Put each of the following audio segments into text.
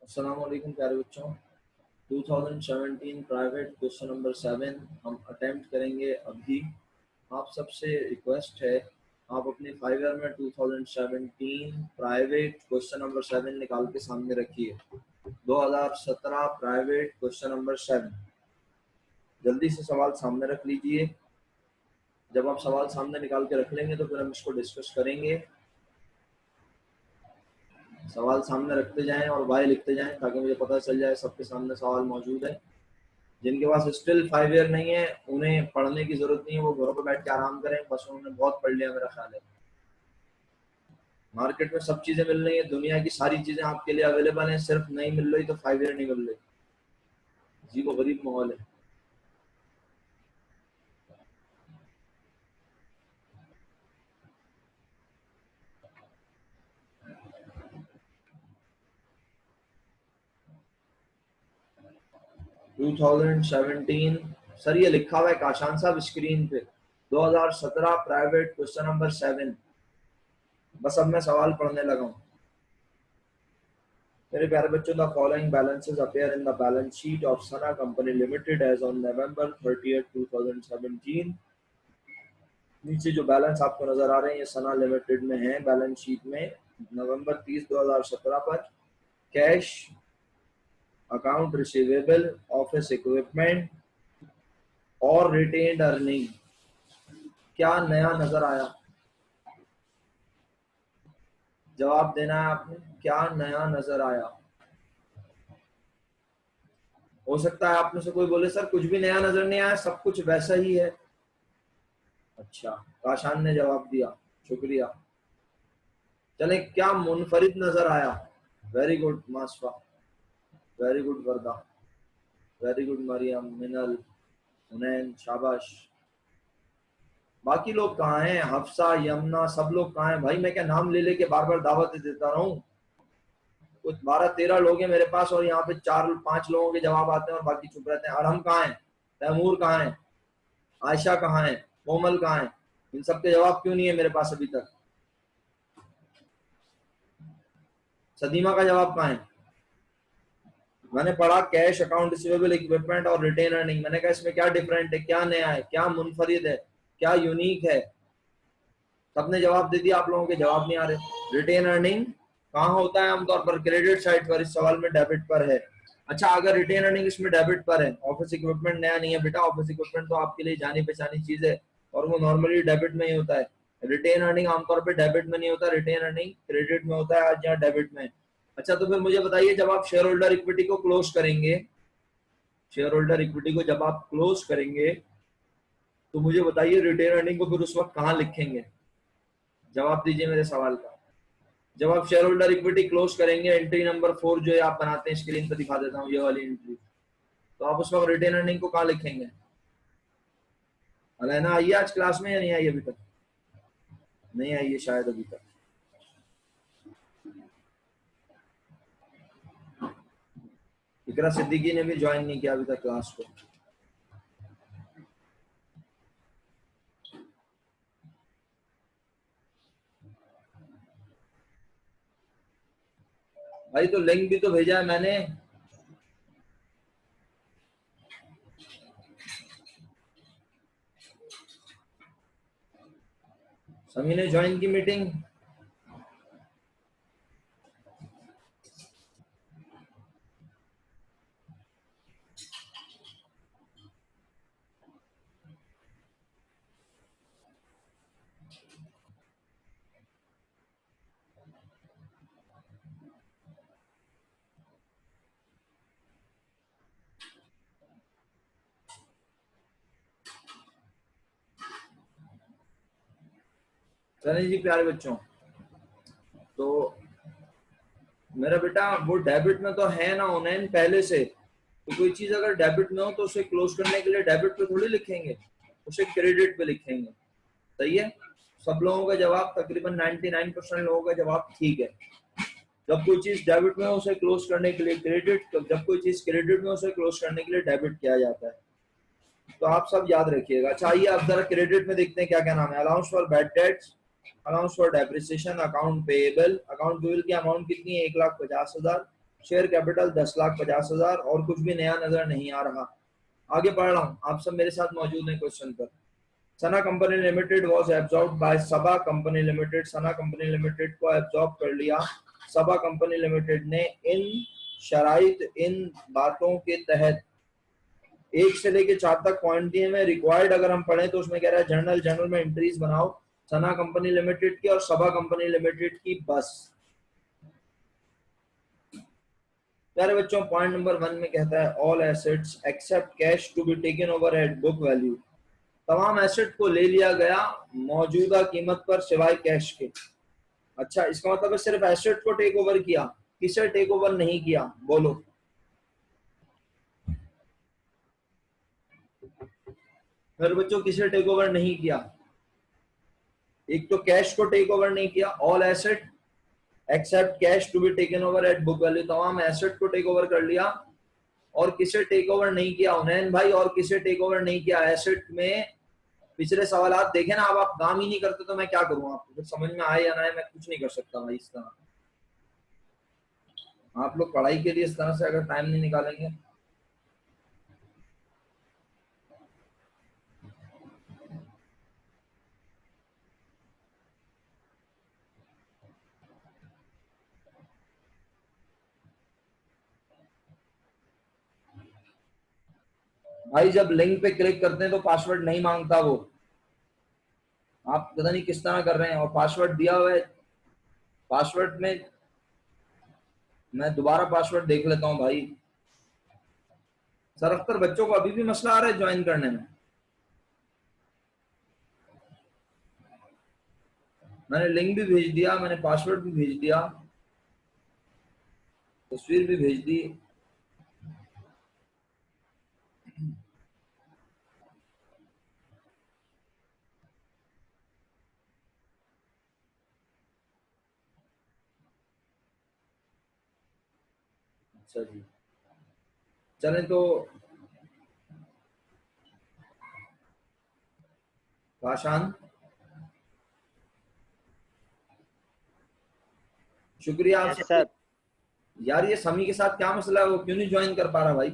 अस्सलाम वालेकुम प्यारे बच्चों। 2017 प्राइवेट क्वेश्चन नंबर 7 हम अटेम्प्ट करेंगे अभी। आप सबसे रिक्वेस्ट है, आप अपने 5 ईयर में 2017 प्राइवेट क्वेश्चन नंबर 7 निकाल के सामने रखिए। 2017 प्राइवेट क्वेश्चन नंबर 7 जल्दी से सवाल सामने रख लीजिए। जब आप सवाल सामने निकाल के रख लेंगे तो फिर हम इसको डिस्कस करेंगे। सवाल सामने रखते जाएं और वाई लिखते जाएं ताकि मुझे पता चल जाए सबके सामने सवाल मौजूद है। जिनके पास स्टिल 5 ईयर नहीं है उन्हें पढ़ने की जरूरत नहीं है, वो घरों पर बैठ के आराम करें, बस उन्होंने बहुत पढ़ लिया मेरा ख्याल है। मार्केट में सब चीजें मिल रही है, दुनिया की सारी चीजें आपके लिए अवेलेबल हैं, सिर्फ नहीं मिल रही तो 5 ईयर नहीं मिल रही। जी वो गरीब माहौल है। टू 2017 सर ये लिखा हुआ है काशान साहब स्क्रीन पे 2017 प्राइवेट क्वेश्चन नंबर 7। बस अब मैं सवाल पढ़ने लगा हूँ। मेरे प्यारे बच्चों, the following balances appear in the balance sheet of Sana company limited as on November 30, 2017। नीचे जो बैलेंस आपको नजर आ रहे हैं ये सना लिमिटेड में है बैलेंस शीट में नवंबर 30, 2017 पर। Cash, account receivable, office equipment और रिटेन्ड अर्निंग, क्या नया नजर आया? जवाब देना है आपने, क्या नया नजर आया? हो सकता है आप में से कोई बोले सर कुछ भी नया नजर नहीं आया, सब कुछ वैसा ही है। अच्छा, काशान ने जवाब दिया, शुक्रिया। चले, क्या मुनफरिद नजर आया? वेरी गुड मासफा, वेरी गुड वर्दा, वेरी गुड मरियम, मिनल, हुनैन, शाबाश। बाकी लोग कहाँ हैं? हफ्सा, यमुना, सब लोग कहाँ हैं भाई? मैं क्या नाम ले लेके बार बार दावत देता रहूं? कुछ 12-13 लोग हैं मेरे पास और यहाँ पे 4-5 लोगों के जवाब आते हैं और बाकी चुप रहते हैं। और हम कहाँ हैं? तैमूर कहाँ है? आयशा कहाँ है? कोमल कहाँ है? इन सबके जवाब क्यों नहीं है मेरे पास अभी तक? सदीमा का जवाब कहाँ है? मैंने पढ़ा कैश, अकाउंट रिसीवेबल, इक्विपमेंट और रिटेन अर्निंग। मैंने कहा इसमें क्या डिफरेंट है, क्या नया है, क्या मुनफरिद है, क्या यूनिक है? सबने जवाब दे दिया, आप लोगों के जवाब नहीं आ रहे। रिटेन अर्निंग कहाँ होता है? आमतौर पर क्रेडिट साइड पर, इस सवाल में डेबिट पर है। अच्छा, अगर रिटेन अर्निंग इसमें डेबिट पर है, ऑफिस इक्विपमेंट नया नहीं है बेटा, ऑफिस इक्विपमेंट तो आपके लिए जानी पहचानी चीज है और वो नॉर्मली डेबिट में ही होता है। रिटेन अर्निंग आमतौर पर डेबिट में नहीं होता, रिटेन अर्निंग क्रेडिट में होता है, आज यहाँ डेबिट में। अच्छा, तो फिर मुझे बताइए, जब आप शेयर होल्डर इक्विटी को क्लोज करेंगे, शेयर होल्डर इक्विटी को जब आप क्लोज करेंगे तो मुझे बताइए रिटेन अर्निंग को फिर उस वक्त कहाँ लिखेंगे? जवाब दीजिए मेरे सवाल का। जब आप शेयर होल्डर इक्विटी क्लोज करेंगे, एंट्री नंबर 4 जो है आप बनाते हैं, स्क्रीन पर दिखा देता हूँ ये वाली एंट्री, तो आप उस वक्त रिटेन अर्निंग को कहाँ लिखेंगे? अलैना आई है आज क्लास में या नहीं आई? अभी तक नहीं आई है शायद अभी तक। इकरा सिद्दीकी ने भी ज्वाइन नहीं किया अभी तक क्लास को। भाई तो लिंक भी तो भेजा है मैंने। समी ने ज्वाइन की मीटिंग। चलिए जी प्यारे बच्चों, तो मेरा बेटा वो डेबिट में तो है ना ऑनलाइन पहले से, तो कोई चीज अगर डेबिट में हो तो उसे क्लोज करने के लिए डेबिट पे थोड़ी लिखेंगे, उसे क्रेडिट पे लिखेंगे। सही है? सब लोगों का जवाब, तकरीबन 99% लोगों का जवाब ठीक है। जब कोई चीज डेबिट में हो उसे क्लोज करने के लिए क्रेडिट, जब कोई चीज क्रेडिट में उसे क्लोज करने के लिए डेबिट किया जाता है। तो आप सब याद रखिएगा। अच्छा आइए आप जरा क्रेडिट में देखते हैं क्या क्या नाम है। Allowance for bad debts, allowance for depreciation, account payable. Account payable की अमाउंट कितनी है? 1,50,000। शेयर कैपिटल 10,50,000 और कुछ भी नया नजर नहीं आ रहा। आगे पढ़ रहा हूँ, आप सब मेरे साथ मौजूद हैं क्वेश्चन पर। Sana company limited was absorb by Saba company limited. Sana company limited को एब्जॉर्ब कर लिया सबा कंपनी लिमिटेड ने। इन शराइत, इन बातों के तहत। 1 से लेके 4 तक पॉइंट दिए में रिक्वायर्ड अगर हम पढ़ें तो उसमें कह रहा है जर्नल में एंट्रीज बनाओ सना कंपनी लिमिटेड की और सबा कंपनी लिमिटेड की बस। प्यारे बच्चों, पॉइंट नंबर 1 में कहता है all assets except cash to be taken over at book value. तमाम एसेट को ले लिया गया मौजूदा कीमत पर सिवाय कैश के। अच्छा, इसका मतलब है सिर्फ एसेट को टेक ओवर किया, किसे टेक ओवर नहीं किया, बोलो। फिर बच्चों किसे टेक ओवर नहीं किया? एक तो कैश को टेक ओवर नहीं किया, all asset except cash to be taken over at book value, तमाम एसेट को टेक ओवर कर लिया। और किसे टेक ओवर नहीं किया उन्नयन भाई? और किसे टेक ओवर नहीं किया एसेट में? पिछले सवाल देखे ना। अब आप काम ही नहीं करते तो मैं क्या करूं? आपको फिर समझ में आए या ना आए मैं कुछ नहीं कर सकता भाई। इस तरह आप लोग पढ़ाई के लिए इस तरह से अगर टाइम नहीं निकालेंगे। भाई जब लिंक पे क्लिक करते हैं तो पासवर्ड नहीं मांगता वो। आप पता नहीं किस तरह कर रहे हैं। और पासवर्ड दिया हुआ है, पासवर्ड में मैं दोबारा पासवर्ड देख लेता हूं भाई। सर अख्तर, बच्चों को अभी भी मसला आ रहा है ज्वाइन करने में? मैंने लिंक भी भेज दिया, मैंने पासवर्ड भी भेज दिया, तस्वीर भी भेज दी। अच्छा जी, चलें तो काशान, शुक्रिया आप यस सबके। सर। यार ये समी के साथ क्या मसला है? वो क्यों नहीं ज्वाइन कर पा रहा भाई?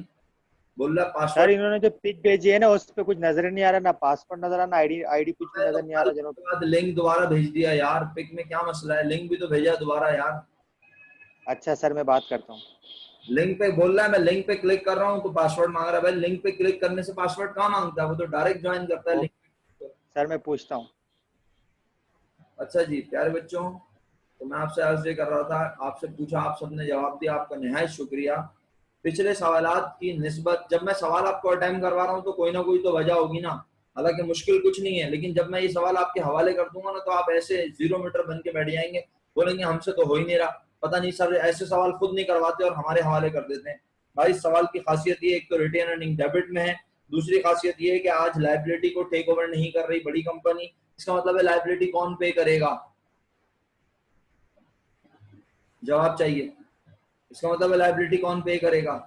बोल रहा सर पासवर्ड। इन्होंने जो पिक भेजी है ना उस पे कुछ नजर नहीं आ रहा, ना पासपोर्ट नजर आ रहा, ना आईडी आईडी कुछ भी तो नजर नहीं आ कल रहा जनाब। के बाद लिंक दोबारा भेज दिया यार। पिक में क्या मसला है? लिंक भी तो भेजा दोबारा यार। अच्छा सर, मैं बात करता हूँ। लिंक पे बोल रहा है, मैं लिंक पे क्लिक कर रहा हूँ तो पासवर्ड मांग रहा है। भाई लिंक पे क्लिक करने से पासवर्ड कहाँ मांगता है? वो तो डायरेक्ट ज्वाइन करता है वो लिंक। सर मैं पूछता हूँ। अच्छा जी, प्यारे बच्चों, तो मैं आपसे अर्ज ये कर रहा था, आपसे पूछा, आप सबने जवाब दिया, आपका निहायत शुक्रिया। पिछले सवालात की निस्बत जब मैं सवाल आपको अटेम्प्ट करवा रहा हूँ तो कोई ना कोई तो वजह होगी ना। हालांकि मुश्किल कुछ नहीं है, लेकिन जब मैं ये सवाल आपके हवाले कर दूंगा ना तो आप ऐसे 0 मीटर बन के बैठ जाएंगे, बोलेंगे हमसे तो हो ही नहीं रहा। पता नहीं सर ऐसे सवाल खुद नहीं करवाते और हमारे हवाले कर देते हैं। भाई इस सवाल की खासियत ये, एक तो रिटेन अर्निंग डेबिट में है, दूसरी खासियत ये है कि आज लाइबिलिटी को टेक ओवर नहीं कर रही बड़ी कंपनी। इसका मतलब है लाइबिलिटी कौन पे करेगा? जवाब चाहिए। इसका मतलब है लाइबिलिटी कौन पे करेगा?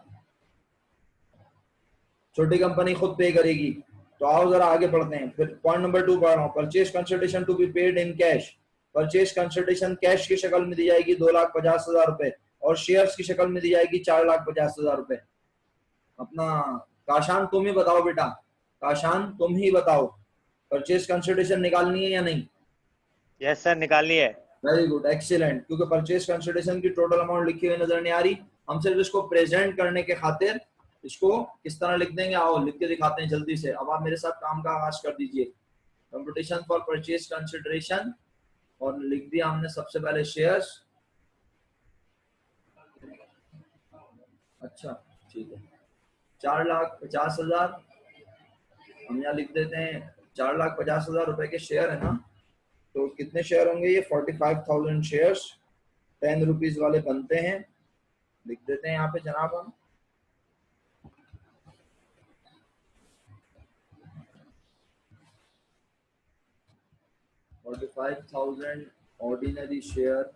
छोटी कंपनी खुद पे करेगी। तो आओ जरा आगे पढ़ते हैं। फिर पॉइंट नंबर 2 पढ़ रहा हूँ। Purchase consideration to be paid in cash. Purchase consideration cash की शक्ल में दी जाएगी 2,50,000 रुपए, और शेयर्स की शक्ल में दी जाएगी 4,50,000 रुपए। अपना काशान तुम ही बताओ बेटा, काशान तुम ही बताओ, परचेज कंसिडरेशन निकालनी है या नहीं? यस सर, निकालनी है। Very good, excellent. क्योंकि परचेज कंसिडरेशन की टोटल अमाउंट लिखी हुई नजर नहीं आ रही, हम सिर्फ इसको प्रेजेंट करने के खातिर इसको किस तरह लिख देंगे, आओ लिख के दिखाते हैं जल्दी से। अब आप मेरे साथ काम का आगाज कर दीजिए। कंपटीशन फॉर परचेज कंसिडरेशन, और लिख दिया हमने सबसे पहले शेयर्स। अच्छा ठीक है, 4,50,000 हम यहाँ लिख देते हैं। 4,50,000 रुपए के शेयर है ना, तो कितने शेयर होंगे? ये 45,000 शेयर्स 10 रुपीज वाले बनते हैं। लिख देते हैं यहाँ पे जनाब हम। 45,000 ordinary share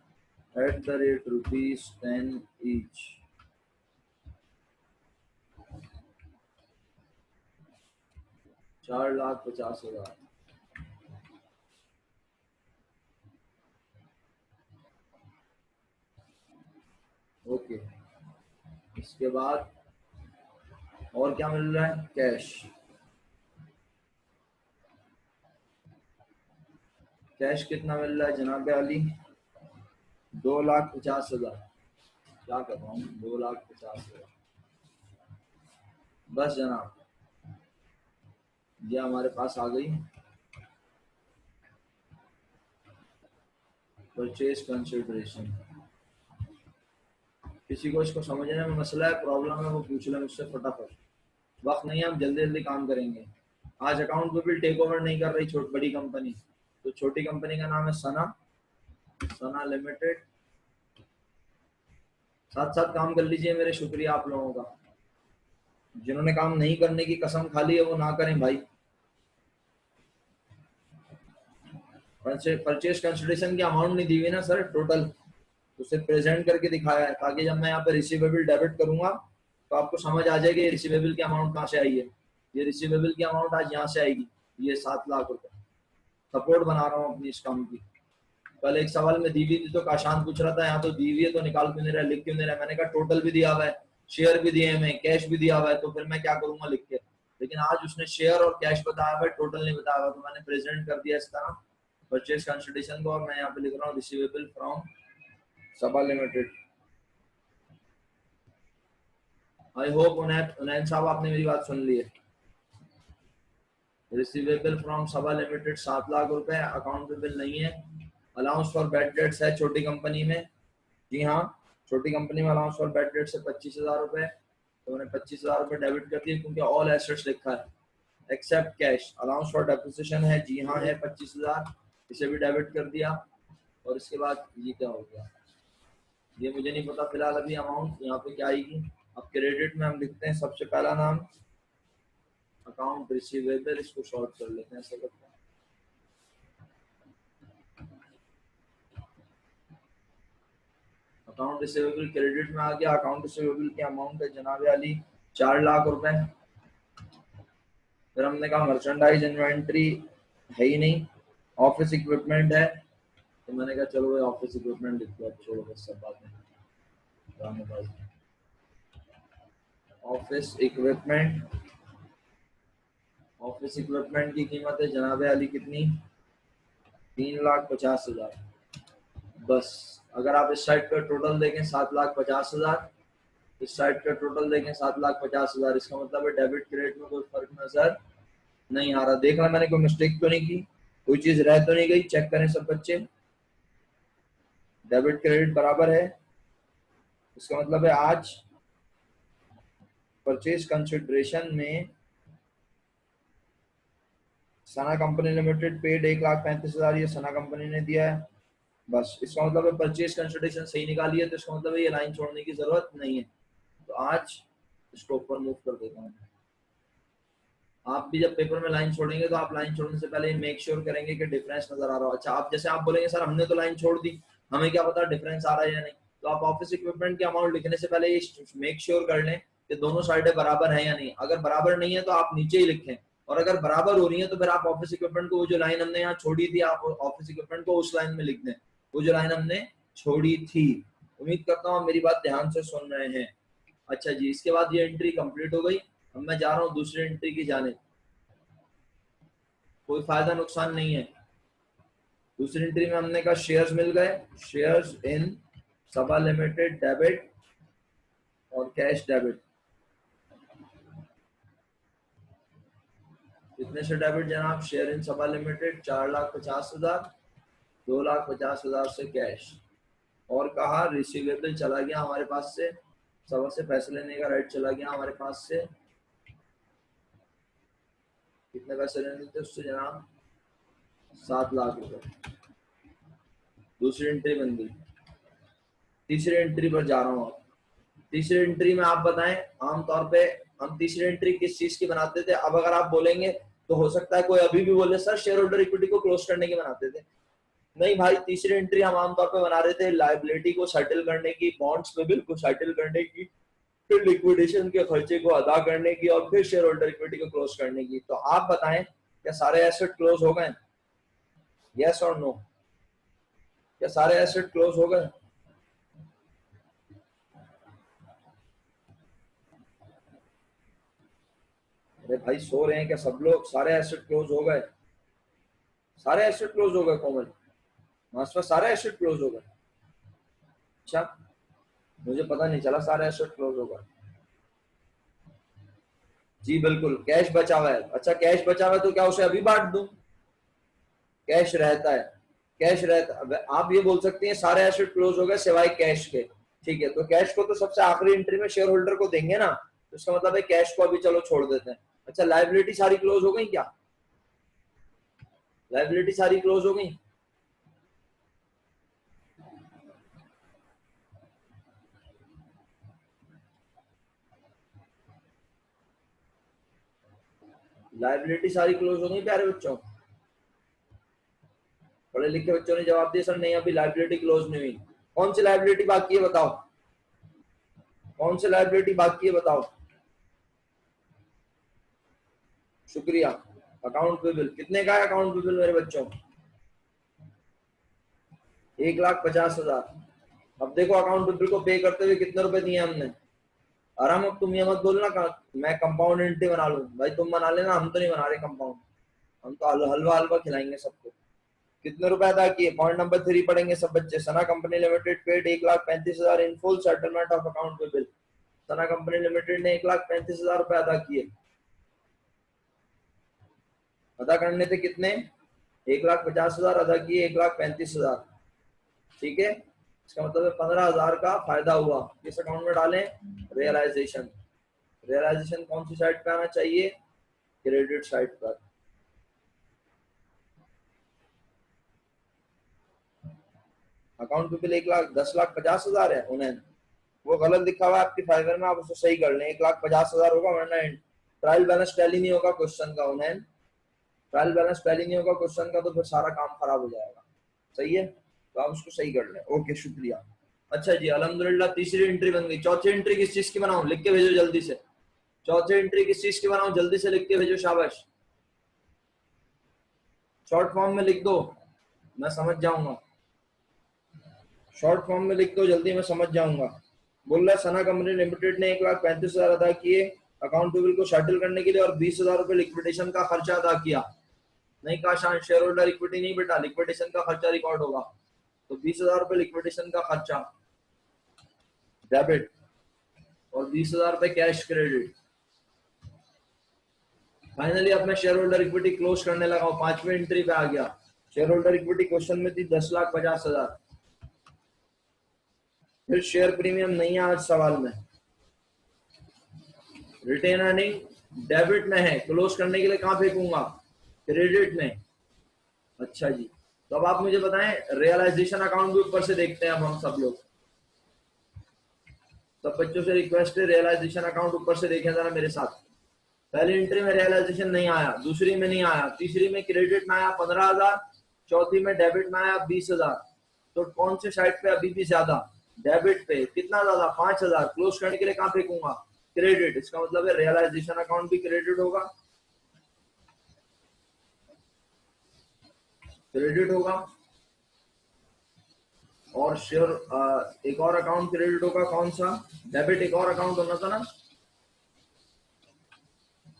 at the rate ₹10 each। 4,50,000। Okay, इसके बाद और क्या मिल रहा है, कैश। कैश कितना मिल रहा है जनाब अली, 2,50,000। क्या कर रहा हूँ, 2,50,000 बस जनाब, ये हमारे पास आ गई परचेज कंसिडरेशन। किसी को इसको समझने में मसला है, प्रॉब्लम है, वो पूछ ले मुझसे फटाफट। वक्त नहीं है, हम जल्दी जल्दी काम करेंगे। आज अकाउंट को भी टेक ओवर नहीं कर रही बड़ी कंपनी, तो छोटी कंपनी का नाम है सना लिमिटेड। साथ साथ काम कर लीजिए मेरे, शुक्रिया आप लोगों का। जिन्होंने काम नहीं करने की कसम खा ली है वो ना करें भाई। परचेज कंसिडरेशन की अमाउंट नहीं दी हुई ना सर, टोटल उसे प्रेजेंट करके दिखाया है, ताकि जब मैं यहाँ पे रिसीवेबल डेबिट करूंगा तो आपको समझ आ जाएगी ये रिसीवेबल की अमाउंट कहाँ से आई है। ये रिसीवेबल की अमाउंट आज यहाँ से आएगी, ये 7 लाख रुपए। सपोर्ट बना रहा हूँ अपनी इस काम की। कल एक सवाल में दी हुई थी तो काशान पूछ रहा था यहाँ तो दी हुई है तो निकाल क्यों नहीं रहा, लिख क्यों नहीं रहा। मैंने कहा टोटल भी दिया हुआ है, शेयर भी दिए हमें, कैश भी दिया हुआ है, तो फिर मैं क्या करूंगा लिख के। लेकिन आज उसने शेयर और कैश बताया हुआ है, टोटल नहीं बताया हुआ, तो मैंने प्रेजेंट कर दिया इस तरह परचेज कंसिडरेशन को। और मैं यहाँ पे लिख रहा हूँ receivable from Saba limited. I hope Unain साहब आपने मेरी बात सुन ली है। Receivable from Saba limited 7 lakh रुपए, अकाउंटेबल नहीं है। अलाउंस फॉर बैड डेट्स है छोटी कंपनी में, जी हाँ छोटी कंपनी में अलाउंस फॉर बैड डेट्स है 25,000 रुपए। तो मैंने 25,000 रुपए डेबिट कर दिए क्योंकि ऑल एसेट्स लिखा है except cash. Allowance for depreciation है, जी हाँ है 25,000, इसे भी डेबिट कर दिया। और इसके बाद ये क्या हो गया, ये मुझे नहीं पता फिलहाल अभी अमाउंट यहाँ पे क्या आएगी। अब क्रेडिट में हम लिखते हैं सबसे पहला नाम अकाउंट रिसीवेबल, इसको शॉर्ट कर लेते हैं, ऐसा करते हैं। अकाउंट रिसीवेबल क्रेडिट में आ गया। अकाउंट रिसीवेबल की अमाउंट है जनाब अली 4 लाख रुपए। फिर हमने कहा मर्चेंडाइज इन्वेंट्री है ही नहीं, ऑफिस इक्विपमेंट है, तो मैंने कहा चलो भाई ऑफिस इक्विपमेंट लिख दो, अब छोड़ो बस सब बातें। ऑफिस इक्विपमेंट, ऑफिस इक्विपमेंट की कीमत है जनाब अली कितनी, 3,50,000। बस अगर आप इस साइड का टोटल देखें 7,50,000, इस साइड का टोटल देखें 7,50,000, इसका मतलब है डेबिट क्रेडिट में कोई फर्क नजर नहीं आ रहा। देखना मैंने कोई मिस्टेक तो नहीं की, कोई चीज रह तो नहीं गई, चेक करें सब बच्चे। डेबिट क्रेडिट बराबर है, इसका मतलब है आज परचेज कंसिडरेशन में सना कंपनी लिमिटेड पेड 1,35,000, ये सना कंपनी ने दिया है। बस इसका मतलब है परचेज कंसिडरेशन सही निकाली है, तो इसका मतलब है ये लाइन छोड़ने की जरूरत नहीं है। तो आज इसको ऊपर मूव कर देता हूँ। आप भी जब पेपर में लाइन छोड़ेंगे तो आप लाइन छोड़ने से पहले मेक श्योर करेंगे कि डिफरेंस नजर आ रहा हो। अच्छा आप जैसे आप बोलेंगे सर हमने तो लाइन छोड़ दी, हमें क्या पता डिफरेंस आ रहा है या नहीं, तो आप ऑफिस इक्विपमेंट की अमाउंट लिखने से पहले ये मेक श्योर कर लें कि दोनों साइडें बराबर है या नहीं। अगर बराबर नहीं है तो आप नीचे ही लिखें, और अगर बराबर हो रही है तो फिर आप ऑफिस इक्विपमेंट को, वो जो लाइन हमने यहाँ छोड़ी थी, आप ऑफिस इक्विपमेंट को उस लाइन में लिख दें, वो जो लाइन हमने छोड़ी थी। उम्मीद करता हूँ मेरी बात ध्यान से सुन रहे हैं। अच्छा जी, इसके बाद ये एंट्री कंप्लीट हो गई। अब मैं जा रहा हूँ दूसरी एंट्री की जाने, कोई फायदा नुकसान नहीं है। दूसरी एंट्री में हमने कहा शेयर्स मिल गए, shares in Saba limited debit और कैश डेबिट। कितने से डेबिट जनाब, शेयर इन सबा लिमिटेड 4,50,000, 2,50,000 से कैश। और कहा रिसीवेबल चला गया हमारे पास से, सबा से पैसे लेने का राइट चला गया हमारे पास से। कितने पैसे लेने थे उससे जनाब, 7 लाख रुपए। दूसरी एंट्री बन गई। तीसरी एंट्री पर जा रहा हूँ। अब तीसरी एंट्री में आप बताएं, आमतौर पे हम तीसरी एंट्री किस चीज की बनाते थे। अब अगर आप बोलेंगे तो हो सकता है कोई अभी भी बोले सर शेयर होल्डर इक्विटी को क्लोज करने की बनाते थे। नहीं भाई, तीसरी एंट्री हम आमतौर पे बना रहे थे लायबिलिटी को सेटल करने की, बॉन्ड्स पे बिल को सेटल करने की, फिर लिक्विडेशन के खर्चे को अदा करने की, और फिर शेयर होल्डर इक्विटी को क्लोज करने की। तो आप बताएं क्या सारे एसेट क्लोज हो गए, यस और नो, क्या सारे एसेट क्लोज हो गए। अरे भाई सो रहे हैं क्या सब लोग? सारे एसेट क्लोज हो गए, सारे एसेट क्लोज हो गए कोमल, मास्टर सारे एसेट क्लोज हो गए। अच्छा, मुझे पता नहीं चला सारे एसेट क्लोज हो गए। जी बिल्कुल, कैश बचा हुआ है। अच्छा कैश बचा हुआ है तो क्या उसे अभी बांट दूं? कैश रहता है, कैश रहता, आप ये बोल सकते हैं सारे एसेट क्लोज हो गए सिवाय कैश के। ठीक है, तो कैश को तो सबसे आखिरी एंट्री में शेयर होल्डर को देंगे ना, तो इसका मतलब है कैश को अभी चलो छोड़ देते हैं। अच्छा लाइबिलिटी सारी क्लोज हो गई क्या? लाइबिलिटी सारी क्लोज हो गई? लाइबिलिटी सारी क्लोज हो गई प्यारे बच्चों? पढ़े लिखे बच्चों ने जवाब दिया सर नहीं अभी लाइबिलिटी क्लोज नहीं हुई। कौन सी लाइबिलिटी बाकी है बताओ, कौन सी लाइबिलिटी बाकी है बताओ? शुक्रिया। अकाउंट पेबल कितने का है? अकाउंट पेबल मेरे बच्चों 1,50,000। अब देखो अकाउंट पेबल को पे करते हुए कितने रुपए दिए हमने। आराम, अब तुम ये मत बोलना मैं कंपाउंड एंट्री बना लूं, भाई तुम बना लेना, हम तो नहीं बना रहे कंपाउंड, हम तो हलवा हलवा खिलाएंगे सबको। कितने रुपए अदा किए? पॉइंट नंबर 3 पढ़ेंगे सब बच्चे। Sana company limited paid 1,35,000 in full settlement of account payable. Sana company limited ने 1,35,000 रुपए अदा किए। अदा करने थे कितने? 1,50,000 अदा किए, 1,35,000। ठीक है, इसका मतलब है 15,000 का फायदा हुआ। किस अकाउंट में डालें? रियलाइजेशन। रियलाइजेशन कौन सी साइड पे आना चाहिए? क्रेडिट साइड पर। अकाउंट पेबल 1,10,50,000 है उन्हें, वो गलत लिखा हुआ है आपकी फाइवर में, आप उसको सही कर लें। 1,50,000 होगा, वरना ट्रायल बैलेंस टैली नहीं होगा क्वेश्चन का। उन्हें ट्रायल बैलेंस टैली नहीं होगा क्वेश्चन का तो फिर सारा काम खराब हो जाएगा। सही है, तो आप उसको सही कर लें। ओके शुक्रिया। अच्छा जी अल्हम्दुलिल्लाह, तीसरी एंट्री बन गई। चौथी एंट्री किस चीज की बनाऊं? लिख के भेजो जल्दी से। चौथी एंट्री किस चीज की बनाऊं? जल्दी से लिख के भेजो, शाबाश। शॉर्ट फॉर्म में लिख दो, मैं समझ जाऊंगा। शॉर्ट फॉर्म में लिख दो जल्दी, मैं समझ जाऊंगा। बोल रहा सना कंपनी लिमिटेड ने 1,35,000 अदा किए अकाउंट पेबल को सेटल करने के लिए और 20,000 रुपए लिक्विडेशन का खर्चा अदा किया। नहीं कहा शान, शेयर होल्डर इक्विटी नहीं बेटा, लिक्विडेशन का खर्चा रिकॉर्ड होगा। तो 20,000 रुपए लिक्विडेशन का खर्चा डेबिट और 20,000 रुपए कैश क्रेडिट। फाइनली अब मैं शेयर होल्डर इक्विटी क्लोज करने लगा हूं, 5वीं एंट्री पे आ गया। शेयर होल्डर इक्विटी क्वेश्चन में थी 10,50,000। फिर शेयर प्रीमियम नहीं है आज सवाल में। रिटेन अर्निंग डेबिट में है, क्लोज करने के लिए कहां फेंकूंगा? क्रेडिट में। अच्छा जी, तो अब आप मुझे बताएं रियलाइजेशन अकाउंट भी ऊपर से देखते हैं अब हम सब लोग। सब बच्चों से रिक्वेस्ट है रियलाइजेशन अकाउंट ऊपर से देखें जरा मेरे साथ। पहली एंट्री में रियलाइजेशन नहीं आया, दूसरी में नहीं आया, तीसरी में क्रेडिट में आया 15,000, चौथी में डेबिट में आया 20,000। तो कौन से साइड पे अभी भी ज्यादा? डेबिट पे। कितना ज्यादा? 5,000। क्लोज करने के लिए कहां फेंकूंगा? क्रेडिट। इसका मतलब है रियलाइजेशन अकाउंट भी क्रेडिट होगा, क्रेडिट होगा। और शेयर एक और अकाउंट क्रेडिट होगा, कौन सा? डेबिट। एक और अकाउंट होना था ना,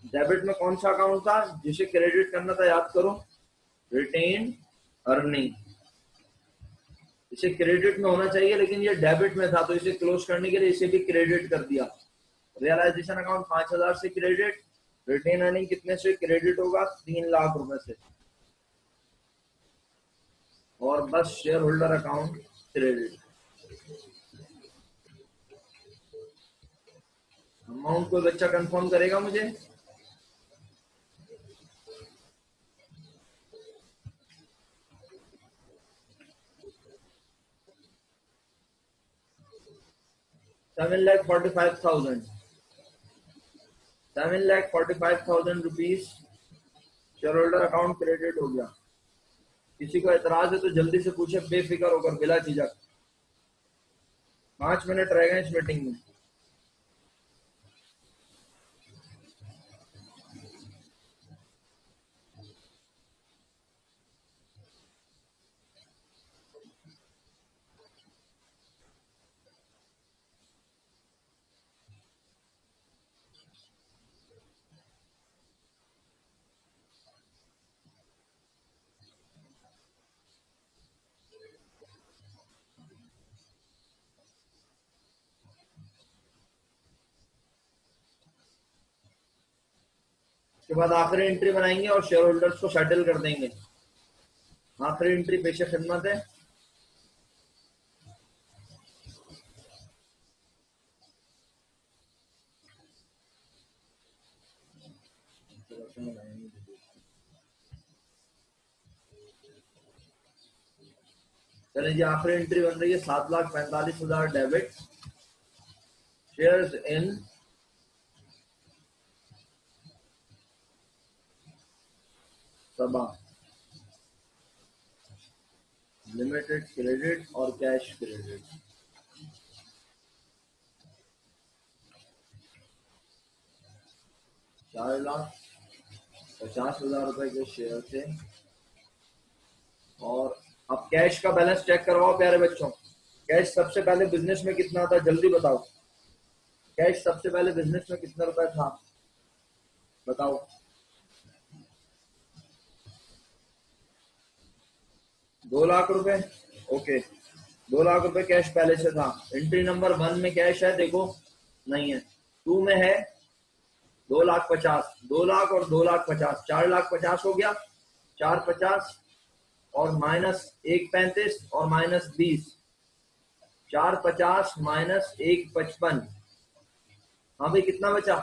डेबिट में कौन सा अकाउंट था जिसे क्रेडिट करना था? याद करो, रिटेन अर्निंग। इसे क्रेडिट में होना चाहिए लेकिन ये डेबिट में था, तो इसे क्लोज करने के लिए इसे भी क्रेडिट कर दिया। रियलाइजेशन अकाउंट 5,000 से क्रेडिट, रिटेन अर्निंग कितने से क्रेडिट होगा? 3,00,000 रुपए से। और बस share holder account credit. Amount कोई बच्चा कंफर्म करेगा मुझे? ₹7,45,000, ₹7,45,000 शेयर होल्डर अकाउंट क्रेडिट हो गया। किसी को एतराज है तो जल्दी से पूछे बेफिक्र होकर, बिला झिझक। 5 मिनट रह गए इस मीटिंग में। उसके बाद आखिरी एंट्री बनाएंगे और शेयर होल्डर्स को सेटल कर देंगे। आखिरी एंट्री पेश खिदमत है। चलिए जी, आखिरी एंट्री बन रही है 7,45,000 debit shares in Saba limited credit और कैश क्रेडिट। ₹4,50,000 के शेयर थे। और अब कैश का बैलेंस चेक करवाओ प्यारे बच्चों। कैश सबसे पहले बिजनेस में कितना था, जल्दी बताओ। कैश सबसे पहले बिजनेस में कितना रुपए था, बताओ। ₹2,00,000। ओके, ₹2,00,000 कैश पहले से था। एंट्री नंबर 1 में कैश है, देखो नहीं है। 2 में है 2,50,000, 2,00,000 और 2,50,000, 4,50,000 हो गया। 450 और माइनस 135 और माइनस 20, 450 माइनस 155। हाँ भाई, कितना बचा?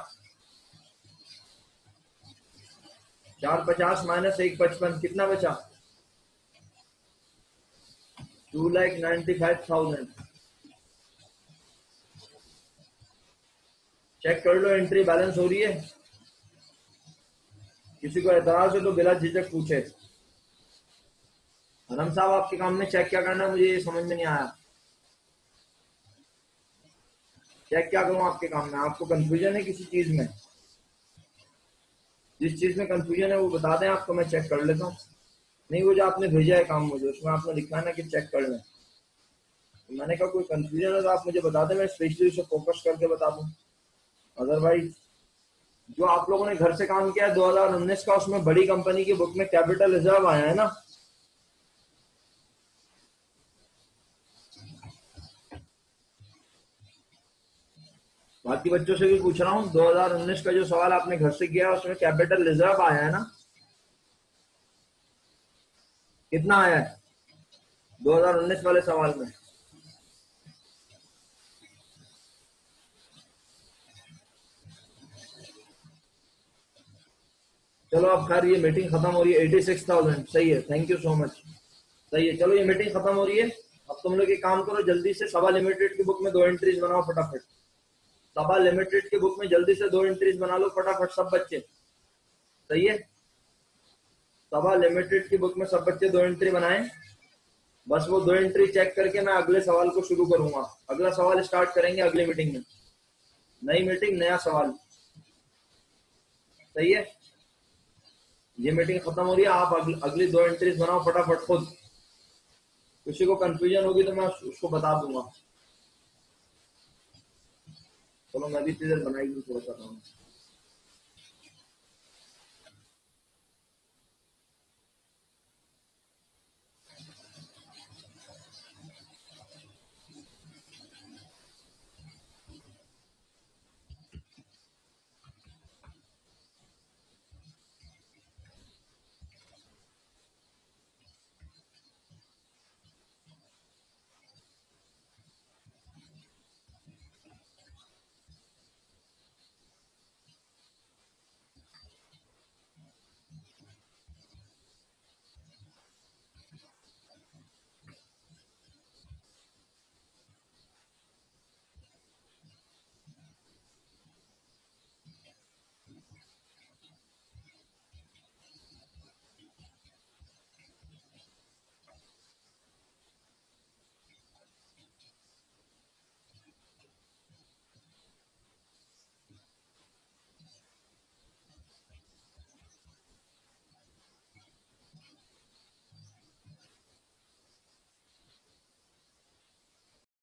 450 माइनस 155 कितना बचा? 2,95,000। चेक कर लो, एंट्री बैलेंस हो रही है। किसी को एतराज है तो बिला झिझक पूछे। हरम साहब, आपके काम में चेक क्या करना है, मुझे ये समझ में नहीं आया। चेक क्या करूं आपके काम में? आपको कंफ्यूजन है किसी चीज में? जिस चीज में कंफ्यूजन है वो बता दें आप, तो मैं चेक कर लेता हूँ। नहीं, वो जो आपने भेजा है काम मुझे, उसमें आपने लिखा है ना कि चेक कर लें। तो मैंने कहा कोई कंफ्यूजन है तो आप मुझे बता दें, मैं स्पेशली उसे फोकस करके बता दूं। अदरवाइज जो आप लोगों ने घर से काम किया है 2019 का, उसमें बड़ी कंपनी की बुक में कैपिटल रिजर्व आया है ना। बाकी बच्चों से भी पूछ रहा हूँ, 2019 का जो सवाल आपने घर से किया है उसमें कैपिटल रिजर्व आया है ना? कितना आया है 2019 वाले सवाल में? चलो अब खैर ये मीटिंग खत्म हो रही है। 86,000 सही है, थैंक यू सो मच। सही है, चलो ये मीटिंग खत्म हो रही है। अब तुम लोग एक काम करो, जल्दी से सभा लिमिटेड की बुक में 2 एंट्रीज बनाओ फटाफट। सभा लिमिटेड की बुक में जल्दी से 2 एंट्रीज बना लो फटाफट सब बच्चे। सही है, सभा लिमिटेड की बुक में सब बच्चे 2 एंट्री बनाएं। बस वो 2 एंट्री चेक करके मैं अगले सवाल को शुरू करूंगा। अगला सवाल स्टार्ट करेंगे अगली मीटिंग में। नई मीटिंग, नया सवाल। सही है, ये मीटिंग खत्म हो रही है। आप अगली 2 एंट्रीज बनाओ फटाफट खुद। किसी को कंफ्यूजन होगी तो मैं उसको बता दूंगा। चलो मैं भी इधर बनाई थोड़ा सा काम।